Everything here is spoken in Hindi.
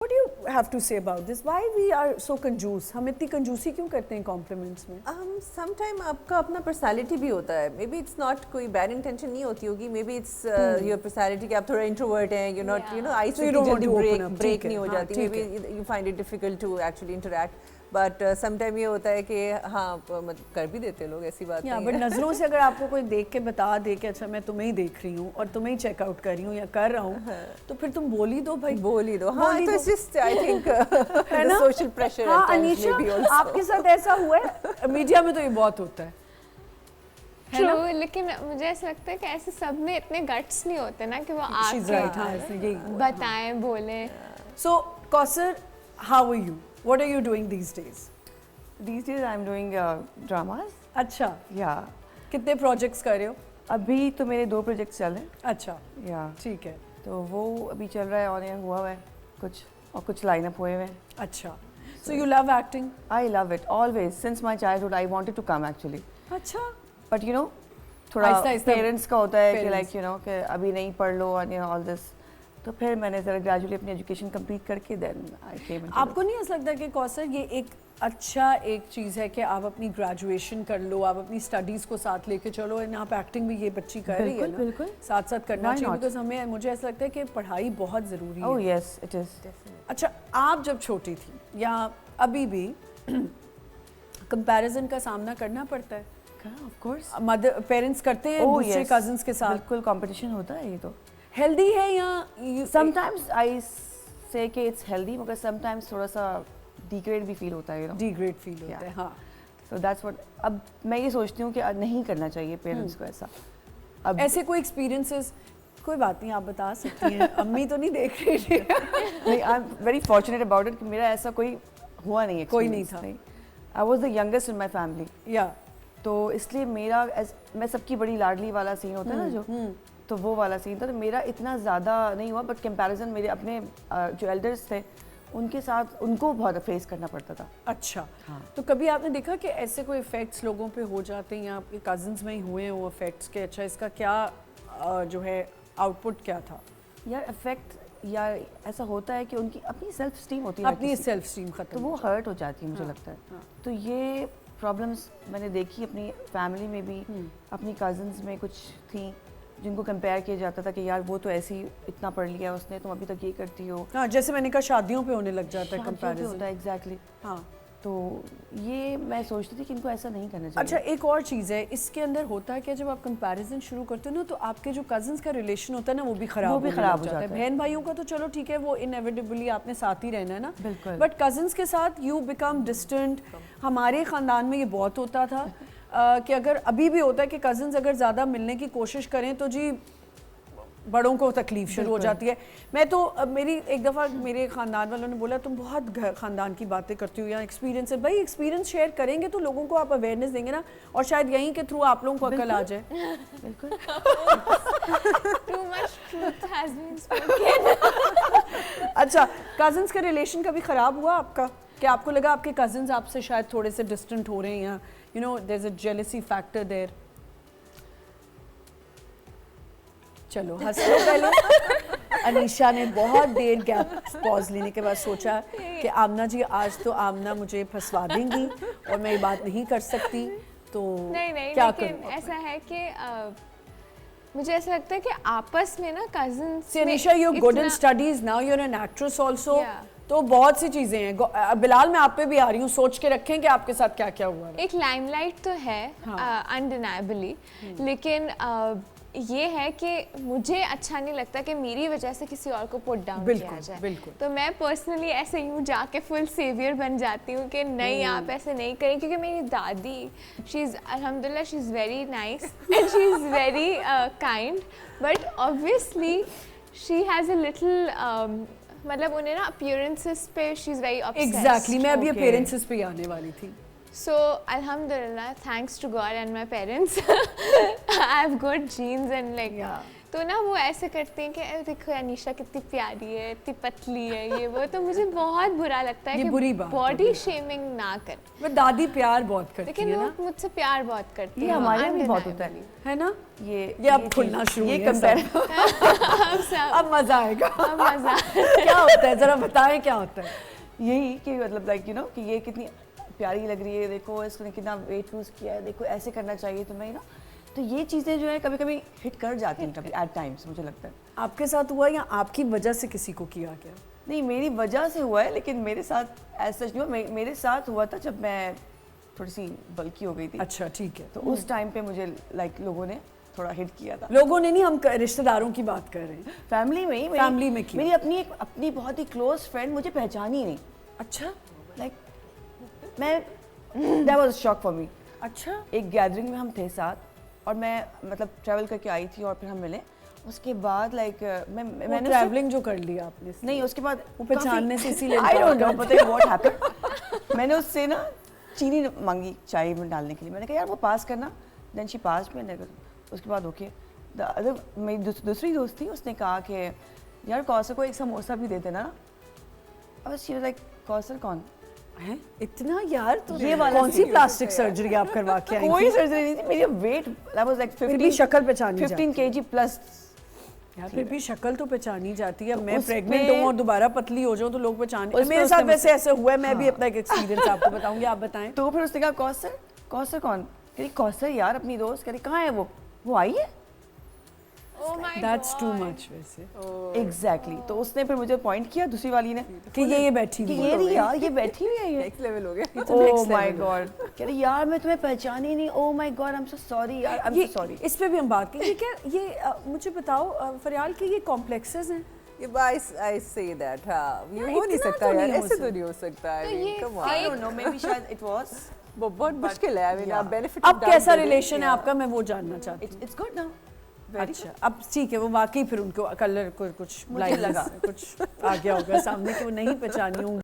What do you have to say about this? Why we are so कंजूस? हम इतनी कंजूसी क्यों करते हैं कॉम्प्लीमेंट्स में? Sometime आपका अपना पर्सनालिटी भी होता है. Maybe it's not कोई बैड इंटेंशन नहीं होती होगी. Maybe it's your personality कि आप थोड़ा इंट्रोवर्ट हैं. You're not, you know, ice पे जल्दी ब्रेक नहीं हो जाती. Maybe you find it difficult to actually interact. But sometime ये होता है कि हाँ कर भी देते लोग, ऐसी बात नहीं है. बट नज़रों से अगर आपको कोई देख के बता दे कि अच्छा मैं तुम्हें ही देख रही हूँ और तुम्हें ही चेकआउट कर रही हूँ या कर रहा हूँ, तो फिर तुम बोल ही दो भाई, बोल ही दो. हाँ, तो जस्ट आई थिंक है ना, सोशल प्रेशर. हाँ अनीशा, आपके साथ ऐसा हुआ है? मीडिया में तो ये बहुत होता है. ट्रू, लेकिन मुझे ऐसा लगता है कि ऐसे सब में इतने गट्स नहीं होते ना कि वो आके बताएं, बोलें. So Kausar, how are you? What are you doing these days? These days I'm doing dramas. अच्छा. Yeah. कितने projects कर रहे हो? अभी तो मेरे 2 projects चल रहे हैं. अच्छा. Yeah. ठीक है. तो वो अभी चल रहा है, on air हुआ है कुछ, और कुछ line up हुए हैं. अच्छा. So you love acting? I love it always. Since my childhood I wanted to come actually. अच्छा. But you know, थोड़ा parents का होता है कि like you know कि अभी नहीं पढ़ लो and you know all this. तो फिर मैंने ज़रा ग्रेजुअली अपनी एजुकेशन कंप्लीट करके देन आई केम इनटू. आपको नहीं ऐसा लगता कि कौसर ये एक अच्छा एक चीज़ है कि आप अपनी ग्रेजुएशन कर लो, आप अपनी स्टडीज़ को साथ लेके चलो, एंड आप एक्टिंग भी ये बच्ची कर रही है ना, बिल्कुल साथ साथ करना चाहिए, बिकॉज हमें मुझे ऐसा लगता है कि पढ़ाई बहुत ज़रूरी है. Oh yes it is. अच्छा, आप जब छोटी थी या अभी भी कंपैरिजन का सामना करना पड़ता है? ऑफ कोर्स मदर पेरेंट्स करते हैं दूसरे कजिन्स के साथ? बिल्कुल कंपटीशन होता है. ये तो हेल्दी है या समटाइम्स आई से कि इट्स हेल्दी, मगर समटाइम्स थोड़ा सा डिग्रेड भी फील होता है, यू नो. डिग्रेड फील होता है. हाँ. So that's what. अब मैं ये सोचती हूँ कि नहीं करना चाहिए पेरेंट्स को ऐसा. अब ऐसे कोई एक्सपीरियंसेस? कोई बात नहीं, आप बता सकती हैं. अम्मी तो नहीं देख रही थी. नहीं, I am very fortunate about it कि मेरा ऐसा कोई हुआ नहीं है. कोई नहीं था. I was the youngest in my family. या तो इसलिए मेरा मैं सबकी बड़ी लाडली वाला सीन होता है ना जो, तो वो वाला सीन था. तो मेरा इतना ज़्यादा नहीं हुआ, बट कंपैरिजन मेरे अपने जो एल्डर्स थे उनके साथ उनको बहुत फेस करना पड़ता था. अच्छा. हाँ. तो कभी आपने देखा कि ऐसे कोई इफ़ेक्ट्स लोगों पे हो जाते हैं या आपके कज़न्स में ही हुए हैं वो इफ़ेक्ट्स के अच्छा इसका क्या जो है आउटपुट क्या था? यार इफेक्ट या ऐसा होता है कि उनकी अपनी सेल्फ स्टीम होती है, अपनी सेल्फ स्टीम खत्म, तो वो हर्ट हो जाती है मुझे लगता है. तो ये प्रॉब्लम्स मैंने देखी अपनी फैमिली में भी. अपनी कज़न्स में कुछ थी जिनको कंपेयर किया जाता था कि यार वो तो ऐसे ही इतना पढ़ लिया उसने, तुम अभी तक ये करती हो. हाँ, जैसे मैंने कहा शादियों पे होने लग जाता है कंपैरिजन. होता है एग्जैक्टली. हाँ. तो ये मैं सोचती थी कि इनको ऐसा नहीं करना चाहिए. अच्छा, एक और चीज़ है इसके अंदर होता है कि जब आप कंपैरिजन शुरू करते हो ना, तो आपके जो कज़न्स का रिलेशन होता है ना वो भी ख़राब हो जाता है. बहन भाइयों का तो चलो ठीक है, वो इनएविटेबली आपने साथ ही रहना है ना. बिल्कुल. बट कज़न्स के साथ यू बिकम डिस्टेंट. हमारे ख़ानदान में ये बहुत होता था कि अगर अभी भी होता है कि कज़न्स अगर ज़्यादा मिलने की कोशिश करें तो जी बड़ों को तकलीफ शुरू हो जाती है. मैं तो मेरी एक दफ़ा मेरे ख़ानदान वालों ने बोला तुम बहुत ख़ानदान की बातें करती हो या एक्सपीरियंस है. भाई एक्सपीरियंस शेयर करेंगे तो लोगों को आप अवेयरनेस देंगे ना, और शायद यहीं के थ्रू आप लोगों को अकल आ जाए. बिल्कुल. Too much truth has been spoken. अच्छा, कज़न्स का रिलेशन कभी ख़राब हुआ आपका कि आपको लगा आपके कज़न्स आपसे शायद थोड़े से डिस्टेंट हो रहे हैं या you know there is a jealousy factor there? चलो हंस लो पहले. अनीशा ने बहुत देर गैप पॉज लेने के बाद सोचा कि आमना जी आज तो आमना मुझे फंसवा देंगी और मैं ये बात नहीं कर सकती, तो नहीं क्या लेकिन ऐसा है कि मुझे ऐसा लगता है कि आपस में ना cousins. Anisha you good in studies, now you are an actress also, तो बहुत सी चीजें हैं. बिलाल मैं आप पे भी आ रही हूँ, सोच के रखें कि आपके साथ क्या क्या हुआ. एक लाइमलाइट तो है अनडिनाइबली, लेकिन ये है कि मुझे अच्छा नहीं लगता कि मेरी वजह से किसी और को पुट डाउन किया जाए. बिल्कुल. तो मैं पर्सनली ऐसे यूँ जाके फुल सेवियर बन जाती हूँ कि नहीं आप ऐसे नहीं करें, क्योंकि मेरी दादी शी इज़ अल्हम्दुलिल्लाह she is very nice and she is very kind, but obviously she has a little मतलब उन्हें ना अपीयरेंसेस पे she is very obsessed. Exactly, मैं अभी अपीयरेंसेस पे आने वाली थी. So alhamdulillah, thanks to God and my parents, I have good genes and like तो ना वो ऐसे करते हैं कि "अरे देखो अनीशा कितनी प्यारी है, इतनी पतली है, ये वो", तो मुझे बहुत बुरा लगता है ये कि बुरी बात है। बॉडी शेमिंग ना कर। वो दादी प्यार बहुत करती लेकिन है वो ना, मुझसे प्यार बहुत करती ये है, हमारे यहाँ भी बहुत होता है। undeniably। है ना, ये अब खुलना शुरू ये है कंपेयर अब सब अब मजा आएगा। अब मजा क्या होता है जरा बताएं क्या होता है? यही कि मतलब लाइक यू नो कि ये कितनी प्यारी लग रही है, देखो इसने कितना वेट लूज किया है, देखो ऐसे करना चाहिए तुम्हें ना। तो ये चीज़ें जो है कभी कभी हिट कर जाती हैं कभी एट टाइम्स, मुझे लगता है। आपके साथ हुआ या आपकी वजह से किसी को किया गया? नहीं, मेरी वजह से हुआ है, लेकिन मेरे साथ ऐसा नहीं हुआ। मेरे साथ हुआ था जब मैं थोड़ी सी बल्की हो गई थी। अच्छा ठीक है। तो उस टाइम पे मुझे लाइक लोगों ने थोड़ा हिट किया था। लोगों ने नहीं, हम रिश्तेदारों की बात कर रहे हैं। फैमिली में ही फैमिली में किया। मेरी अपनी बहुत ही क्लोज फ्रेंड मुझे पहचानी नहीं। अच्छा लाइक मैं that was shock for me. अच्छा एक गैदरिंग में हम थे साथ, और मैं मतलब ट्रैवल करके आई थी और फिर हम मिले। उसके बाद लाइक मैंने ट्रैवलिंग जो कर लिया आपने, नहीं, उसके बाद वो पहचानने से इसीलिए आई डोंट नो, इनकार पता नहीं व्हाट हैपेंड। मैंने उससे ना चीनी मांगी चाय में डालने के लिए। मैंने कहा यार वो पास करना, देन शी पास में। उसके बाद ओके, मेरी दूसरी दोस्त थी, उसने कहा कि यार कौसर को एक समोसा भी दे देना। अब शी वाज लाइक कौसर कौन है इतना यार? तो ये वाला कौन सी प्लास्टिक सर्जरी आप करवा के आई कोई थी? सर्जरी नहीं थी। मेरी वेट दैट वाज लाइक फिर भी शक्ल पहचानी 15 kg प्लस। यार फिर भी शक्ल तो पहचानी जाती है। अब मैं उस प्रेग्नेंट पे- हूँ और दोबारा पतली हो जाऊँ तो लोग पहचान। उस पे मेरे उसने साथ वैसे मुझसे- ऐसे हुआ है, मैं भी अपना एक एक्सपीरियंस आपको बताऊंगी, आप बताएं। तो फिर उसने कहा कौसर, कौसर कौन? कह रही कौसर यार अपनी दोस्त। कह रही कहाँ है वो आई है? Oh my that's too God. Much वैसे एग्जैक्टली। तो उसने फिर मुझे पॉइंट किया, दूसरी वाली ने, कि ये बैठी कि हुई ये है। रही यार, ये बैठी हुई है ये। नेक्स्ट लेवल हो गया। तो next oh my level God. कह रही यार मैं तुम्हें पहचानी नहीं। Oh my God, I am so sorry यार, आई ये एम सो सॉरी। इस पे भी हम बात करें। क्या ये मुझे बताओ फरियाल कि ये कॉम्प्लेक्सेस हैं? ये आई से दैट हाँ, ये हाँ, हो नहीं इतना सकता तो यार, नहीं हो ऐसे तो सकता। नहीं हो सकता है। तो ये come on, I don't know, may be शायद इट वाज। बहुत मुश्किल है। आई मीन आप बेनिफिट अब कैसा रिलेशन है आपका, मैं वो जानना चाहती हूँ। It's good now. अच्छा अब ठीक है, वो वाकई फिर उनको कलर को कुछ मुझे blindness लगा। कुछ आ गया होगा सामने कि वो नहीं पहचानी होंगी।